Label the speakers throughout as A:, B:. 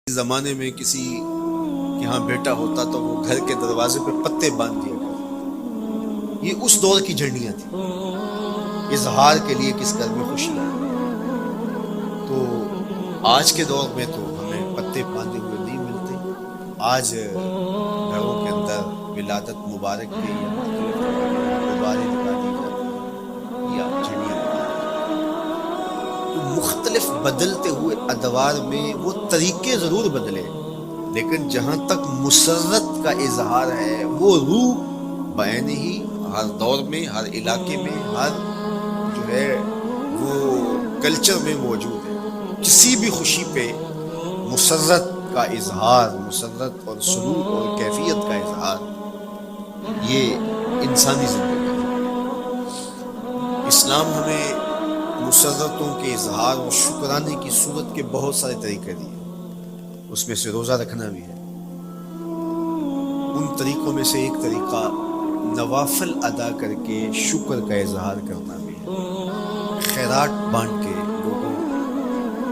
A: زمانے میں کسی کے ہاں بیٹا ہوتا تو وہ گھر کے دروازے پہ پتے باندھ دیا کرتا۔ یہ اس دور کی جھنڈیاں تھیں، اظہار کے لیے کس گھر میں خوشی ہے۔ تو آج کے دور میں تو ہمیں پتے باندھے ہوئے نہیں ملتے۔ آج گھروں کے اندر ولادت مبارک کے یا مختلف غباریں لگا دی جاتی ہیں یا جھنڈیاں لگا دی جاتی ہیں۔ تو مختلف بدلتے ہوئے ادوار میں وہ طریقے ضرور بدلے، لیکن جہاں تک مسرت کا اظہار ہے وہ روح بعین ہی ہر دور میں، ہر علاقے میں، ہر جو ہے وہ کلچر میں موجود ہے۔ کسی بھی خوشی پہ مسرت کا اظہار، مسرت اور سلوک اور کیفیت کا اظہار، یہ انسانی زندگی ہے۔ اسلام ہمیں مسرتوں کے اظہار اور شکرانے کی صورت کے بہت سارے طریقے دیے، اس میں سے روزہ رکھنا بھی ہے۔ ان طریقوں میں سے ایک طریقہ نوافل ادا کر کے شکر کا اظہار کرنا بھی ہے۔ خیرات بانٹ کے لوگوں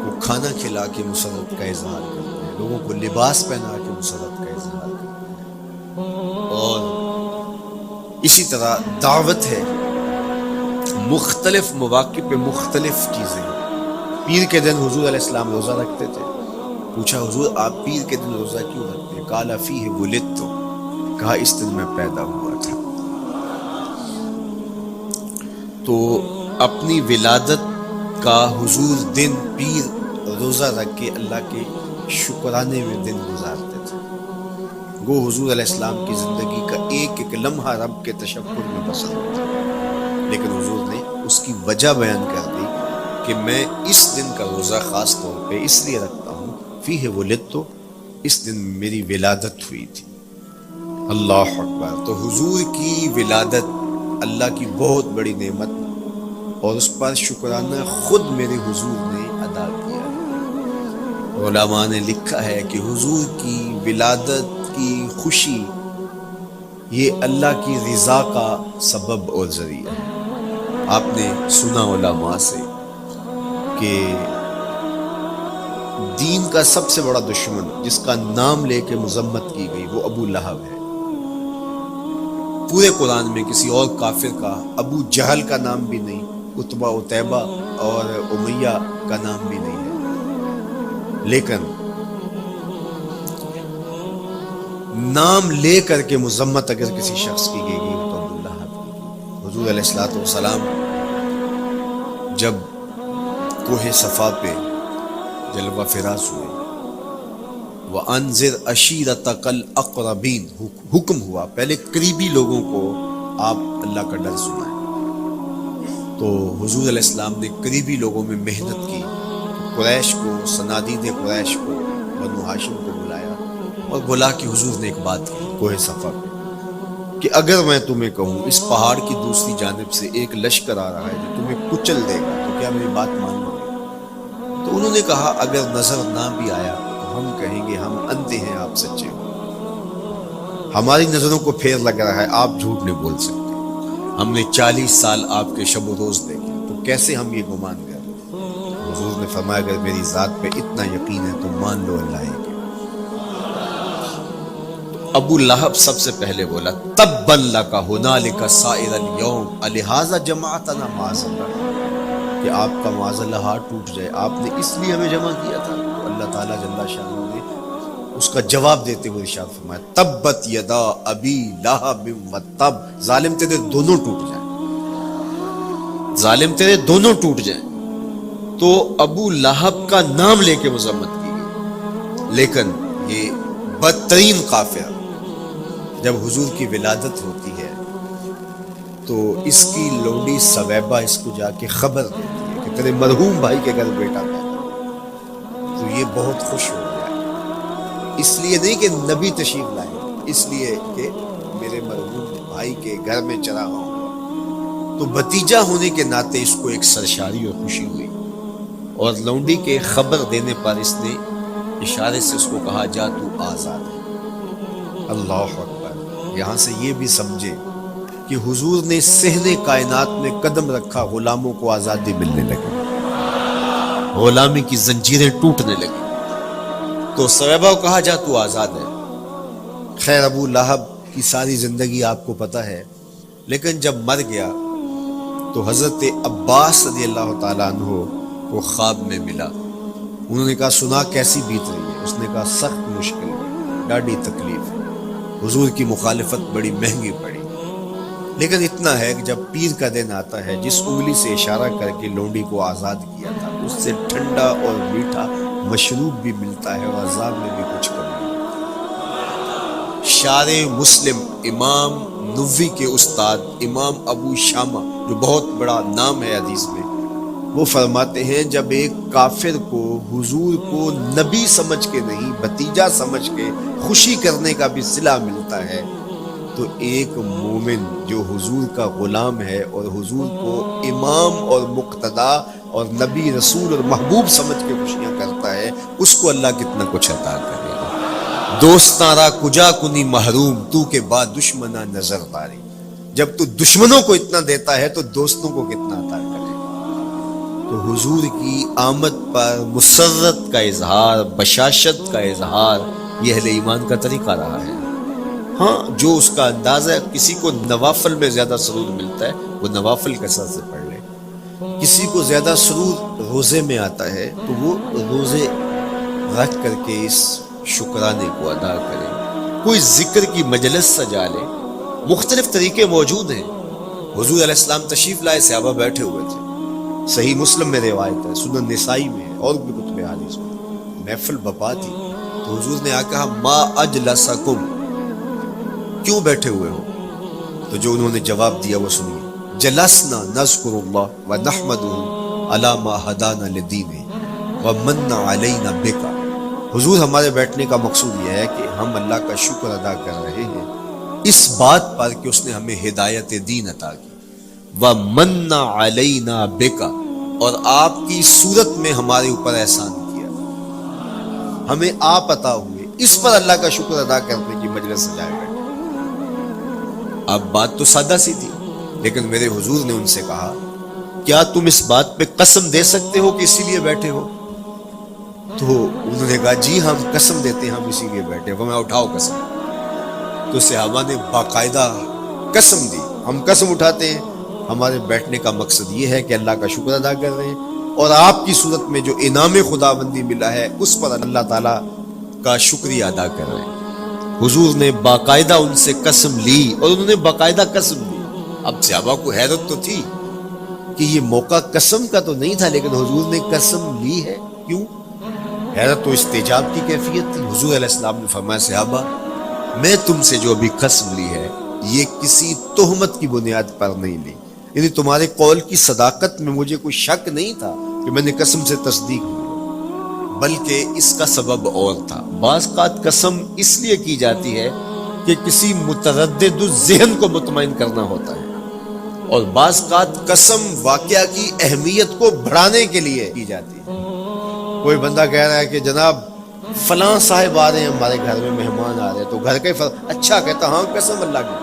A: کو کھانا کھلا کے مسرت کا اظہار کرنا ہے، لوگوں کو لباس پہنا کے مسرت کا اظہار کرنا ہے۔ اور اسی طرح دعوت ہے، مختلف مواقع پہ مختلف چیزیں ہیں۔ پیر کے دن حضور علیہ السلام روزہ رکھتے تھے۔ پوچھا حضور آپ پیر کے دن روزہ کیوں رکھتے ہیں؟ قال فیہ ولدت، کہا اس دن میں پیدا ہوا تھا۔ تو اپنی ولادت کا حضور دن پیر روزہ رکھ کے اللہ کے شکرانے میں دن گزارتے تھے۔ وہ حضور علیہ السلام کی زندگی کا ایک ایک لمحہ رب کے تشکر میں بسر ہوتا، لیکن حضور نے اس کی وجہ بیان کر دی کہ میں اس دن کا روزہ خاص طور پہ اس لیے رکھتا ہوں، فیہ ولدت، اس دن میری ولادت ہوئی تھی۔ اللہ اکبر۔ تو حضور کی ولادت اللہ کی بہت بڑی نعمت، اور اس پر شکرانہ خود میرے حضور نے ادا کیا ہے۔ علماء نے لکھا ہے کہ حضور کی ولادت کی خوشی یہ اللہ کی رضا کا سبب اور ذریعہ ہے۔ آپ نے سنا علماء سے کہ دین کا سب سے بڑا دشمن جس کا نام لے کے مذمت کی گئی وہ ابو لہب ہے۔ پورے قرآن میں کسی اور کافر کا ابو جہل کا نام بھی نہیں، عتبہ عتیبہ اور امیہ کا نام بھی نہیں ہے، لیکن نام لے کر کے مذمت اگر کسی شخص کی گئی تو ابو لہب کی۔ حضور علیہ الصلوۃ والسلام جب کوہ صفا پہ جلوہ فراز ہوئے، وَأَنذِرْ عَشِيرَتَكَ الْأَقْرَبِينَ، حکم ہوا پہلے قریبی لوگوں کو آپ اللہ کا ڈر سنائیں۔ تو حضور علیہ السلام نے قریبی لوگوں میں محنت کی، قریش کو، صنادید قریش کو، بنو ہاشم کو بلایا اور بلا کہ حضور نے ایک بات کی کوہ صفا پہ کہ اگر میں تمہیں کہوں اس پہاڑ کی دوسری جانب سے ایک لشکر آ رہا ہے جو تمہیں کچل دے گا تو کیا میری بات مان لو گے؟ تو انہوں نے کہا اگر نظر نہ بھی آیا تو ہم کہیں گے ہم اندھے ہیں، آپ سچے ہو، ہماری نظروں کو پھیر لگ رہا ہے، آپ جھوٹ نہیں بول سکتے، ہم نے 40 سال آپ کے شب و روز دیکھے، تو کیسے ہم یہ گمان کر رہے ہیں؟ حضور نے فرمایا اگر میری ذات پہ اتنا یقین ہے تو مان لو اللہ ہے۔ ابو لہب سب سے پہلے بولا تبا لک ھنالک سائر الیوم الہذا جمعتنا معاذ اللہ، کہ آپ کا معاذ اللہ ہاتھ ٹوٹ جائے، آپ نے اس لیے ہمیں جمع کیا تھا۔ تو اللہ تعالیٰ جل شانہ نے اس کا جواب دیتے ہوئے ارشاد فرمایا تبت یدا ابی لہب وتب، ظالم تیرے دونوں ٹوٹ جائیں، ظالم تیرے دونوں ٹوٹ جائیں۔ تو ابو لہب کا نام لے کے مذمت کی گئی، لیکن یہ بدترین کافر جب حضور کی ولادت ہوتی ہے تو اس کی لونڈی سویبہ اس کو جا کے خبر دیتی ہے کہ تیرے مرحوم بھائی کے گھر بیٹا پیدا ہوا۔ تو یہ بہت خوش ہو گیا، اس لیے نہیں کہ نبی تشریف لائے، اس لیے کہ میرے مرحوم بھائی کے گھر میں چرا ہوں۔ تو بھتیجا ہونے کے ناطے اس کو ایک سرشاری اور خوشی ہوئی، اور لونڈی کے خبر دینے پر اس نے اشارے سے اس کو کہا جا تو آزاد ہے۔ اللہ اکبر۔ یہاں سے یہ بھی سمجھے کہ حضور نے صحن کائنات میں قدم رکھا، غلاموں کو آزادی ملنے لگی، غلامی کی زنجیریں ٹوٹنے لگی۔ تو صحابہ کو کہا جا تو آزاد ہے۔ خیر ابو لہب کی ساری زندگی آپ کو پتہ ہے، لیکن جب مر گیا تو حضرت عباس رضی اللہ تعالیٰ عنہ کو خواب میں ملا۔ انہوں نے کہا سنا کیسی بیت رہی ہے؟ اس نے کہا سخت مشکل ہے، ڈاڑی تکلیف ہے، حضور کی مخالفت بڑی مہنگی پڑی، لیکن اتنا ہے کہ جب پیر کا دن آتا ہے، جس انگلی سے اشارہ کر کے لونڈی کو آزاد کیا تھا اس سے ٹھنڈا اور میٹھا مشروب بھی ملتا ہے اور عذاب میں بھی کچھ کم نہیں۔ شارع مسلم امام نووی کے استاد امام ابو شامہ، جو بہت بڑا نام ہے حدیث میں، وہ فرماتے ہیں جب ایک کافر کو حضور کو نبی سمجھ کے نہیں بھتیجا سمجھ کے خوشی کرنے کا بھی صلہ ملتا ہے، تو ایک مومن جو حضور کا غلام ہے اور حضور کو امام اور مقتدا اور نبی رسول اور محبوب سمجھ کے خوشیاں کرتا ہے، اس کو اللہ کتنا کچھ عطا کرے گا۔ دوستاں را کجا کنی محروم، تو کے بعد دشمنہ نظر داری۔ جب تو دشمنوں کو اتنا دیتا ہے تو دوستوں کو کتنا عطا کرے گا۔ تو حضور کی آمد پر مسرت کا اظہار، بشاشت کا اظہار، یہ اہل ایمان کا طریقہ رہا ہے۔ ہاں جو اس کا انداز ہے، کسی کو نوافل میں زیادہ سرور ملتا ہے وہ نوافل کثرت سے پڑھ لے، کسی کو زیادہ سرور روزے میں آتا ہے تو وہ روزے رکھ کر کے اس شکرانے کو ادا کرے، کوئی ذکر کی مجلس سجا لے، مختلف طریقے موجود ہیں۔ حضور علیہ السلام تشریف لائے، صحابہ بیٹھے ہوئے تھے، صحیح مسلم میں روایت ہے، سنن نسائی میں ہے، اور بھی کتب حدیث میں، محفل بپا تھی تو حضور نے آ کہا ما اجلسکم، کیوں بیٹھے ہوئے ہو؟ تو جو انہوں نے جواب دیا وہ سنیے، جلسنا نذکر اللہ ونحمدہ علی ما ہدانا لدینہ ومن علینا بک۔ حضور ہمارے بیٹھنے کا مقصود یہ ہے کہ ہم اللہ کا شکر ادا کر رہے ہیں اس بات پر کہ اس نے ہمیں ہدایت دین عطا کی، ومن علینا بک، اور آپ کی صورت میں ہمارے اوپر احسان کیا، ہمیں آپ عطا ہوئے، اس پر اللہ کا شکر ادا کرنے کی مجلس سجائے گئے۔ اب بات تو سادہ سی تھی، لیکن میرے حضور نے ان سے کہا کیا تم اس بات پہ قسم دے سکتے ہو کہ اسی لیے بیٹھے ہو؟ تو انہوں نے کہا جی ہم قسم دیتے ہیں ہم اسی لیے بیٹھے ہو۔ میں اٹھاؤ قسم۔ تو صحابہ نے باقاعدہ قسم دی، ہم قسم اٹھاتے ہیں، ہمارے بیٹھنے کا مقصد یہ ہے کہ اللہ کا شکر ادا کر رہے ہیں اور آپ کی صورت میں جو انعام خداوندی ملا ہے اس پر اللہ تعالیٰ کا شکریہ ادا کر رہے ہیں۔ حضور نے باقاعدہ ان سے قسم لی اور انہوں نے باقاعدہ قسم لی۔ اب صحابہ کو حیرت تو تھی کہ یہ موقع قسم کا تو نہیں تھا، لیکن حضور نے قسم لی ہے، کیوں؟ حیرت تو استجاب کی کیفیت تھی۔ حضور علیہ السلام نے فرمایا صحابہ میں تم سے جو ابھی قسم لی ہے یہ کسی تہمت کی بنیاد پر نہیں لی، یعنی تمہارے قول کی صداقت میں مجھے کوئی شک نہیں تھا کہ میں نے قسم سے تصدیق کی، بلکہ اس کا سبب اور تھا۔ بعض اوقات قسم اس لیے کی جاتی ہے کہ کسی متردد ذہن کو مطمئن کرنا ہوتا ہے، اور بعض اوقات قسم واقعہ کی اہمیت کو بڑھانے کے لیے کی جاتی ہے۔ کوئی بندہ کہہ رہا ہے کہ جناب فلاں صاحب آ رہے ہیں ہمارے گھر میں، مہمان آ رہے ہیں، تو گھر کا ہی اچھا کہتا ہاں قسم اللہ کی،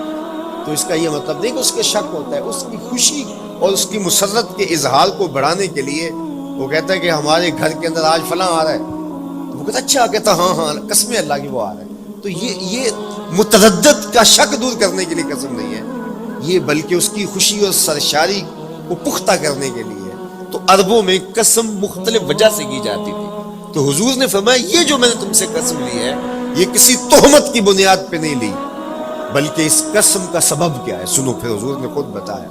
A: تو اس کا یہ مطلب نہیں کہ اس کے شک ہوتا ہے، اس کی خوشی اور اس کی مسرت کے اظہار کو بڑھانے کے لیے وہ کہتا ہے کہ ہمارے گھر کے اندر آج فلاں آ رہا ہے، تو وہ کہتا اچھا کہتا ہاں ہاں قسم اللہ کی وہ آ رہا ہے۔ تو یہ متردد کا شک دور کرنے کے لیے قسم نہیں ہے، یہ بلکہ اس کی خوشی اور سرشاری کو پختہ کرنے کے لیے۔ تو عربوں میں قسم مختلف وجہ سے کی جاتی تھی، تو حضور نے فرمایا یہ جو میں نے تم سے قسم لی ہے یہ کسی تہمت کی بنیاد پہ نہیں لی، بلکہ اس قسم کا سبب کیا ہے سنو۔ پھر حضور نے خود بتایا،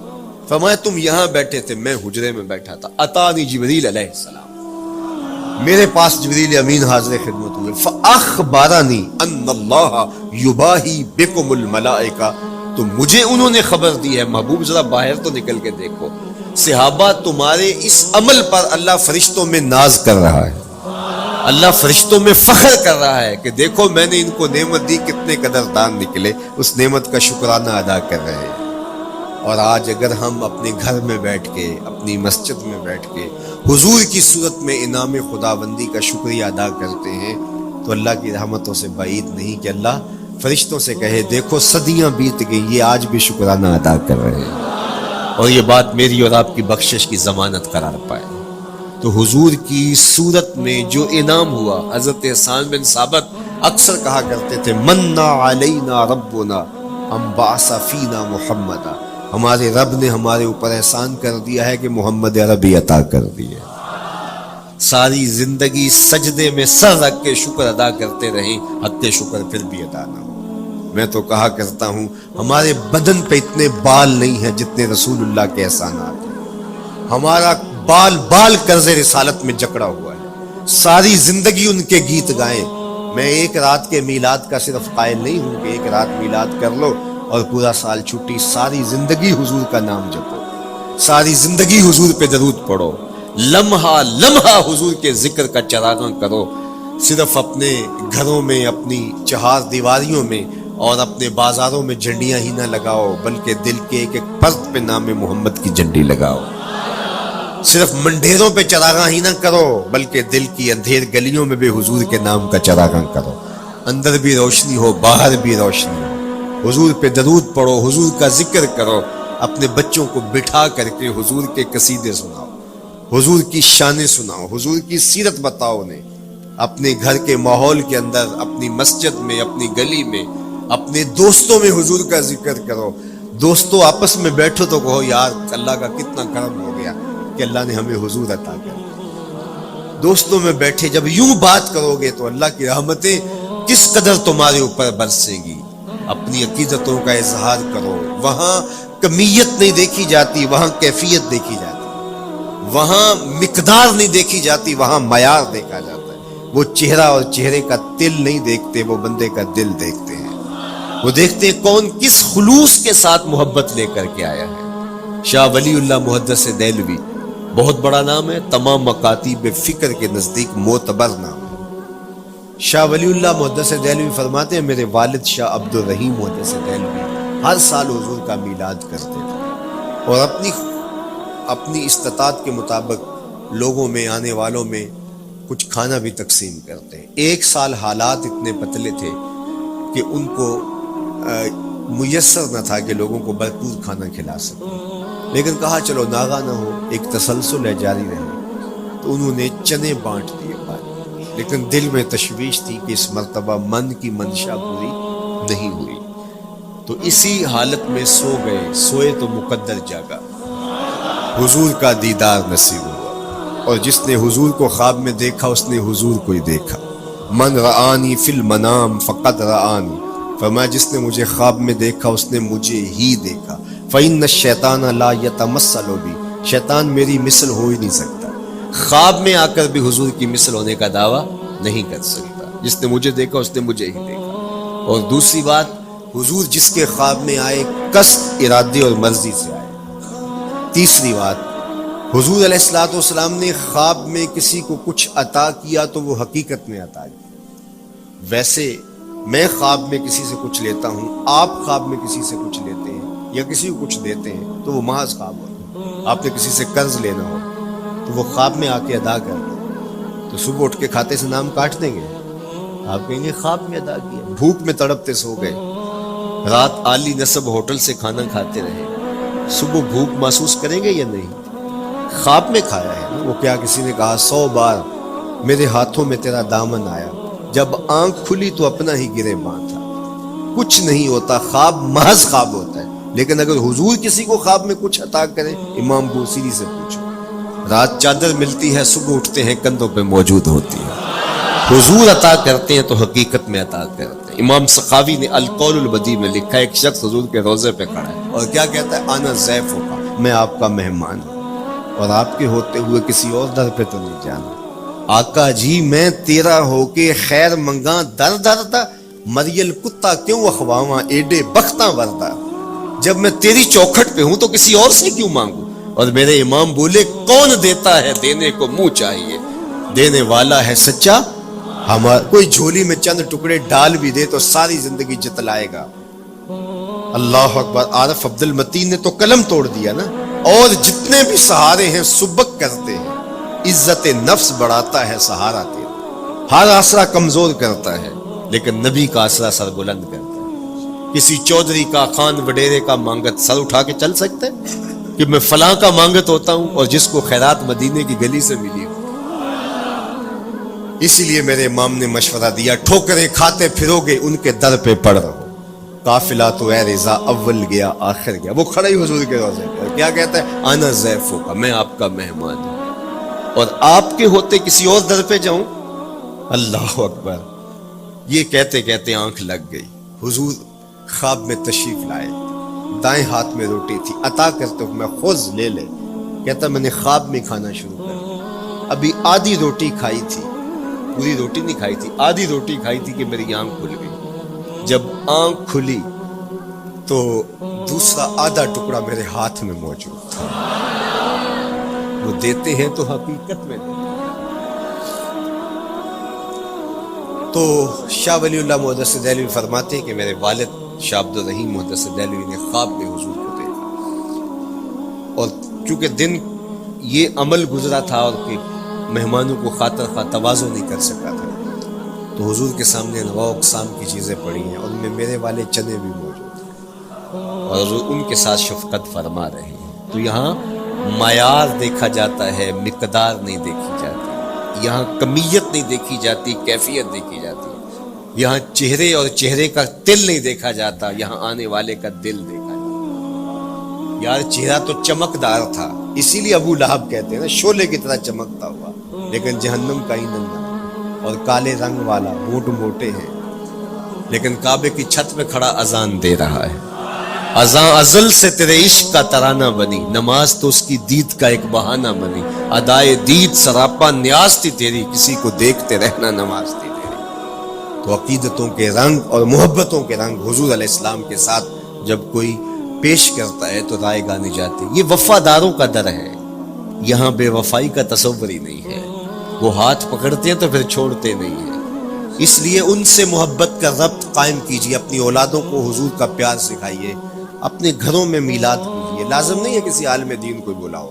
A: فرمایا تم یہاں بیٹھے تھے، میں حجرے میں بیٹھا تھا، اتانی جبریل علیہ السلام، میرے پاس جبریل امین حاضر خدمت ہوئے، فاخبرنی ان اللہ یباہی بکم الملائکہ، تو مجھے انہوں نے خبر دی ہے، محبوب ذرا باہر تو نکل کے دیکھو، صحابہ تمہارے اس عمل پر اللہ فرشتوں میں ناز کر رہا ہے، اللہ فرشتوں میں فخر کر رہا ہے کہ دیکھو میں نے ان کو نعمت دی، کتنے قدردان نکلے، اس نعمت کا شکرانہ ادا کر رہے ہیں۔ اور آج اگر ہم اپنے گھر میں بیٹھ کے، اپنی مسجد میں بیٹھ کے حضور کی صورت میں انعام خداوندی کا شکریہ ادا کرتے ہیں تو اللہ کی رحمتوں سے بعید نہیں کہ اللہ فرشتوں سے کہے دیکھو صدیاں بیت گئی، یہ آج بھی شکرانہ ادا کر رہے ہیں، اور یہ بات میری اور آپ کی بخشش کی ضمانت قرار پائے۔ تو حضور کی صورت میں جو انعام ہوا، حضرت حسان بن ثابت اکثر کہا کرتے تھے منا علینا ربنا ام بعث فینا محمدا، ہمارے رب نے ہمارے اوپر احسان کر دیا ہے کہ محمد عربی عطا کر دیے۔ ساری زندگی سجدے میں سر رکھ کے شکر ادا کرتے رہیں، حق شکر پھر بھی ادا نہ ہو۔ میں تو کہا کرتا ہوں ہمارے بدن پہ اتنے بال نہیں ہیں جتنے رسول اللہ کے احسانات ہیں۔ ہمارا بال بال قرض رسالت میں جکڑا ہوا ہے، ساری زندگی ان کے گیت گائیں۔ میں ایک رات کے میلاد کا صرف قائل نہیں ہوں کہ ایک رات میلاد کر لو اور پورا سال چھٹی، ساری زندگی حضور کا نام جپو، ساری زندگی حضور پہ درود پڑھو، لمحہ لمحہ حضور کے ذکر کا چراغاں کرو۔ صرف اپنے گھروں میں، اپنی چہار دیواریوں میں اور اپنے بازاروں میں جھنڈیاں ہی نہ لگاؤ، بلکہ دل کے ایک ایک فرد پہ نام محمد کی جھنڈی لگاؤ۔ صرف منڈیروں پہ چراغاں ہی نہ کرو، بلکہ دل کی اندھیر گلیوں میں بھی حضور کے نام کا چراغاں کرو۔ اندر بھی روشنی ہو، باہر بھی روشنی ہو، حضور پہ درود پڑھو، حضور کا ذکر کرو۔ اپنے بچوں کو بٹھا کر کے حضور کے قصیدے سناؤ، حضور کی شانیں سناؤ، حضور کی سیرت بتاؤ انہیں۔ اپنے گھر کے ماحول کے اندر، اپنی مسجد میں، اپنی گلی میں، اپنے دوستوں میں حضور کا ذکر کرو۔ دوستوں آپس میں بیٹھو تو کہو یار اللہ کا کتنا کرم ہو گیا کہ اللہ نے ہمیں حضور عطا کر دیا۔ دوستوں میں بیٹھے جب یوں بات کرو گے تو اللہ کی رحمتیں کس قدر تمہارے اوپر برسے گی۔ اپنی عقیدتوں کا اظہار کرو، وہاں کمیت نہیں دیکھی جاتی، وہاں کیفیت دیکھی جاتی، وہاں مقدار نہیں دیکھی جاتی، وہاں معیار دیکھا جاتا ہے۔ وہ چہرہ اور چہرے کا تل نہیں دیکھتے، وہ بندے کا دل دیکھتے ہیں۔ وہ دیکھتے ہیں کون کس خلوص کے ساتھ محبت لے کر کے آیا ہے۔ شاہ ولی اللہ محدث دہلوی بہت بڑا نام ہے، تمام مکاتیب فکر کے نزدیک معتبر نام ہے۔ شاہ ولی اللہ محدث دہلوی فرماتے ہیں میرے والد شاہ عبد الرحیم محدث دہلوی ہر سال حضور کا میلاد کرتے تھے اور اپنی استطاعت کے مطابق لوگوں میں، آنے والوں میں کچھ کھانا بھی تقسیم کرتے ہیں۔ ایک سال حالات اتنے پتلے تھے کہ ان کو میسر نہ تھا کہ لوگوں کو بھرپور کھانا کھلا سکیں، لیکن کہا چلو ناغہ نہ ہو، ایک تسلسل ہے جاری رہے، تو انہوں نے چنے بانٹ دیے بھائی، لیکن دل میں تشویش تھی کہ اس مرتبہ من کی منشا پوری نہیں ہوئی، تو اسی حالت میں سو گئے۔ سوئے تو مقدر جاگا، حضور کا دیدار نصیب ہوا، اور جس نے حضور کو خواب میں دیکھا اس نے حضور کو ہی دیکھا۔ من رآنی فی المنام فقد رآنی، فرمایا جس نے مجھے خواب میں دیکھا اس نے مجھے ہی دیکھا۔ فإن الشیطان لا یتمثل بی، شیطان میری مثل ہو ہی نہیں سکتا، خواب میں آ کر بھی حضور کی مثل ہونے کا دعویٰ نہیں کر سکتا۔ جس نے مجھے دیکھا اس نے مجھے ہی دیکھا۔ اور دوسری بات، حضور جس کے خواب میں آئے قصد، ارادے اور مرضی سے آئے۔ تیسری بات، حضور علیہ الصلوۃ والسلام نے خواب میں کسی کو کچھ عطا کیا تو وہ حقیقت میں عطا کیا۔ ویسے میں خواب میں کسی سے کچھ لیتا ہوں، آپ خواب میں کسی سے کچھ لیتے ہیں یا کسی کو کچھ دیتے ہیں تو وہ محض خواب ہوتا ہے۔ آپ نے کسی سے قرض لینا ہو تو وہ خواب میں آ کے ادا کر دیں، تو صبح اٹھ کے کھاتے سے نام کاٹ دیں گے؟ آپ کہیں گے خواب میں ادا کیا۔ بھوک میں تڑپتے سو گئے، رات عالی نسب ہوٹل سے کھانا کھاتے رہے، صبح بھوک محسوس کریں گے یا نہیں؟ خواب میں کھایا ہے نا۔ وہ کیا کسی نے کہا 100 بار میرے ہاتھوں میں تیرا دامن آیا، جب آنکھ کھلی تو اپنا ہی گرے بان تھا۔ کچھ نہیں ہوتا، خواب محض خواب ہوتا ہے۔ لیکن اگر حضور کسی کو خواب میں کچھ عطا کرے، امام بوصیری سے پوچھو، رات چادر ملتی ہے، صبح اٹھتے ہیں کندھوں پہ موجود ہوتی ہے۔ حضور عطا کرتے ہیں تو حقیقت میں عطا کرتے ہیں۔ امام سخاوی نے القول البدیع میں لکھا ہے، ایک شخص حضور کے روضے پہ کھڑا ہے اور کیا کہتا ہے؟ انا ضیف ہوگا، میں آپ کا مہمان ہوں اور آپ کے ہوتے ہوئے کسی اور در پہ تو نہیں جانا۔ آقا جی میں تیرا ہو کے خیر منگاں در در دا، مریل کتا کیوں اخواواں ایڈے بختاں وردا، جب میں تیری چوکھٹ پہ ہوں تو کسی اور سے کیوں مانگوں؟ اور میرے امام بولے کون دیتا ہے دینے کو منہ چاہیے، دینے والا ہے سچا ہمارا۔ کوئی جھولی میں چند ٹکڑے ڈال بھی دے تو ساری زندگی جتلائے گا۔ اللہ اکبر۔ عارف عبد المتین نے تو قلم توڑ دیا نا۔ اور جتنے بھی سہارے ہیں سبک کرتے ہیں، عزت نفس بڑھاتا ہے سہارا تیرا، ہر آسرا کمزور کرتا ہے لیکن نبی کا آسرا سر بلند کرتا ہے۔ کسی چودھری کا، خان وڈیرے کا مانگت سر اٹھا کے چل سکتے؟ کہ میں فلاں کا مانگت ہوتا ہوں اور جس کو خیرات مدینے کی گلی سے ملی ہو. اسی لیے میرے امام نے مشورہ دیا ٹھوکریں کھاتے پھرو گے ان کے در پہ پڑ رہو. قافلہ تو اے رضا اول گیا آخر گیا. وہ کھڑا ہی حضور کے روضے پر کیا کہتا ہے؟ انا ضیفو کا، میں آپ کا مہمان ہوں اور آپ کے ہوتے کسی اور در پہ جاؤں. اللہ اکبر. یہ کہتے کہتے آنکھ لگ گئی. حضور خواب میں تشریف لائے، دائیں ہاتھ میں روٹی تھی، عطا کرتے ہو میں خود لے لے. کہتا میں نے خواب میں کھانا شروع کر، ابھی آدھی روٹی کھائی تھی، پوری روٹی نہیں کھائی تھی، آدھی روٹی کھائی تھی کہ میری آنکھ کھل گئی. جب آنکھ کھلی تو دوسرا آدھا ٹکڑا میرے ہاتھ میں موجود تھا. وہ دیتے ہیں تو حقیقت میں دیتے ہیں. تو شاہ ولی اللہ محدث دہلوی فرماتے ہیں کہ میرے والد شاہ عبد الرحیم محدث دہلوی نے خواب میں حضور کو دیکھا، اور چونکہ دن یہ عمل گزرا تھا اور کہ مہمانوں کو خاطر خواہ تواضع نہیں کر سکا تھا، تو حضور کے سامنے انواع اقسام کی چیزیں پڑی ہیں اور ان میں میرے والے چنے بھی موجود ہیں اور حضور ان کے ساتھ شفقت فرما رہے ہیں. تو یہاں معیار دیکھا جاتا ہے، مقدار نہیں دیکھی جاتی. یہاں کمیت نہیں دیکھی جاتی، کیفیت دیکھی جاتی. یہاں چہرے اور چہرے کا تل نہیں دیکھا جاتا، یہاں آنے والے کا دل دیکھا جاتا. یار چہرہ تو چمکدار تھا، اسی لیے ابو لہب کہتے ہیں نا شعلے کی طرح چمکتا ہوا، لیکن جہنم کا ایندھن نہ، اور کالے رنگ والا، ہونٹ موٹے ہیں، لیکن کعبے کی چھت پہ کھڑا اذان دے رہا ہے. اذان ازل سے تیرے عشق کا ترانہ بنی، نماز تو اس کی دید کا ایک بہانہ بنی. ادائے دید سراپا نیاز تھی تیری، کسی کو دیکھتے رہنا نماز تھی تیری. تو عقیدتوں کے رنگ اور محبتوں کے رنگ حضور علیہ السلام کے ساتھ جب کوئی پیش کرتا ہے تو رائے گانے جاتے. یہ وفاداروں کا در ہے، یہاں بے وفائی کا تصور ہی نہیں ہے. وہ ہاتھ پکڑتے ہیں تو پھر چھوڑتے نہیں ہیں. اس لیے ان سے محبت کا ربط قائم کیجیے، اپنی اولادوں کو حضور کا پیار سکھائیے، اپنے گھروں میں میلاد کیجیے. لازم نہیں ہے کسی عالم دین کو بلاؤ،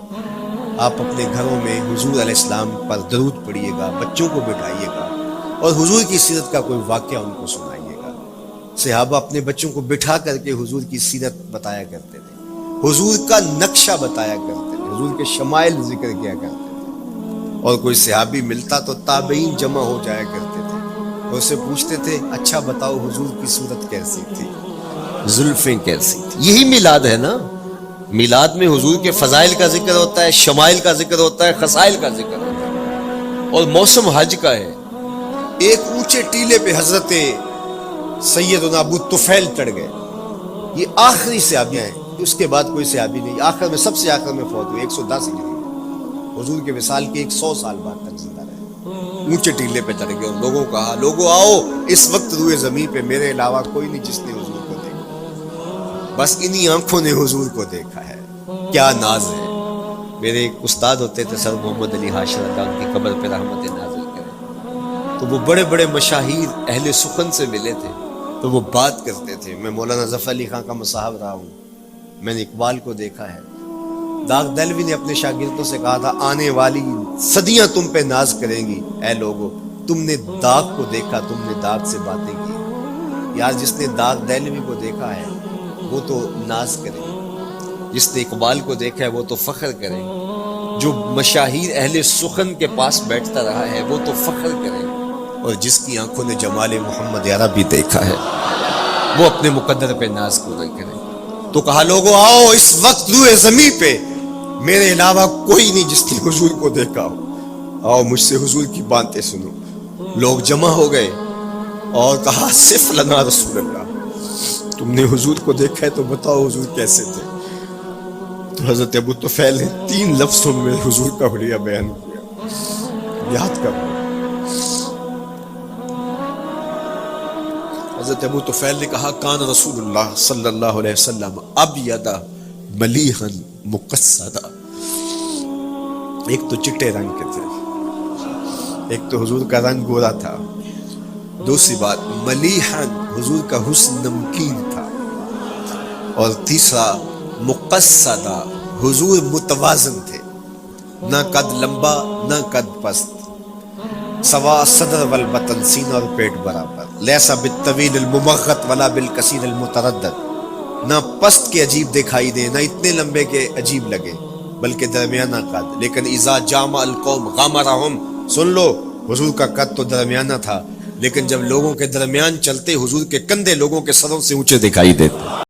A: آپ اپنے گھروں میں حضور علیہ السلام پر درود پڑھیے گا، بچوں کو بٹھائیے گا اور حضور کی سیرت کا کوئی واقعہ ان کو سنائیے گا. صحابہ اپنے بچوں کو بٹھا کر کے حضور کی سیرت بتایا کرتے تھے، حضور کا نقشہ بتایا کرتے تھے، حضور کے شمائل ذکر کیا کرتے تھے. اور کوئی صحابی ملتا تو تابعین جمع ہو جایا کرتے تھے اور اسے پوچھتے تھے اچھا بتاؤ حضور کی صورت کیسی تھی، زلفیں کیسی تھی. یہی میلاد ہے نا. میلاد میں حضور کے فضائل کا ذکر ہوتا ہے، شمائل کا ذکر ہوتا ہے، خصائل کا ذکر ہوتا ہے. اور موسم حج کا ہے. ایک اونچے ٹیلے پہ حضرت سیدنا ابو طفیل چڑھ گئے. یہ آخری صحابیاں ہیں، اس کے بعد کوئی صحابی نہیں. آخر میں سب سے آخر میں فوت ہوئے 110 ہجری. حضور کے وصال کے 100 سال بعد تک زندہ رہے. اونچے ٹیلے پہ چڑھ گئے اور لوگوں کو کہا لوگوں آؤ، اس وقت روئے زمین پہ میرے علاوہ کوئی نہیں جس نے حضور کو دیکھا، بس انہی آنکھوں نے حضور کو دیکھا ہے. کیا ناز ہے. میرے ایک استاد ہوتے تھے سر محمد علی حاشر اللہ، ان کی قبر پہ رحمت نازل کرے. تو وہ بڑے بڑے مشاہیر اہل سخن سے ملے تھے تو وہ بات کرتے تھے. میں مولانا ظفر علی خان کا مصاحب رہا ہوں، میں نے اقبال کو دیکھا ہے. داغ دہلوی نے اپنے شاگردوں سے کہا تھا آنے والی صدیاں تم پہ ناز کریں گی اے لوگو، تم نے داغ کو دیکھا، تم نے داغ سے باتیں کی. یار جس نے داغ دہلوی کو دیکھا ہے وہ تو ناز کرے، جس نے اقبال کو دیکھا ہے وہ تو فخر کرے، جو مشاہیر اہل سخن کے پاس بیٹھتا رہا ہے وہ تو فخر کرے، اور جس کی آنکھوں نے جمال محمد عربی دیکھا ہے وہ اپنے مقدر پہ ناز کو نہ کرے. تو کہا لوگوں آؤ، اس وقت روئے زمین پہ میرے علاوہ کوئی نہیں جس نے حضور کو دیکھا ہو، آؤ مجھ سے حضور کی باتیں سنو. لوگ جمع ہو گئے اور کہا صف لنا رسول اللہ، تم نے حضور کو دیکھا ہے تو بتاؤ حضور کیسے تھے. تو حضرت ابو طفیل نے 3 لفظوں میں حضور کا حلیہ بیان کیا، یاد کرو. حضرت ابو طفیل نے کہا کان رسول اللہ صلی اللہ علیہ وسلم ابیض ملیحا مقصدا. ایک تو چٹے رنگ کے تھے، ایک تو حضور کا رنگ گورا تھا، دوسری بات ملیحا حضور کا حسن نمکین تھا، اور تیسرا مقصدا حضور متوازن تھے، نہ قد لمبا نہ قد پست، سوا صدر والبطن سینہ اور پیٹ برابر، لیسا بالطویل الممغط ولا بالکثیر المتردد. نہ پست کے عجیب دکھائی دے، نہ اتنے لمبے کے عجیب لگے، بلکہ درمیانہ قد. لیکن اذا جامع القوم غمرہم، سن لو حضور کا قد تو درمیانہ تھا، لیکن جب لوگوں کے درمیان چلتے حضور کے کندھے لوگوں کے سروں سے اونچے دکھائی دیتے.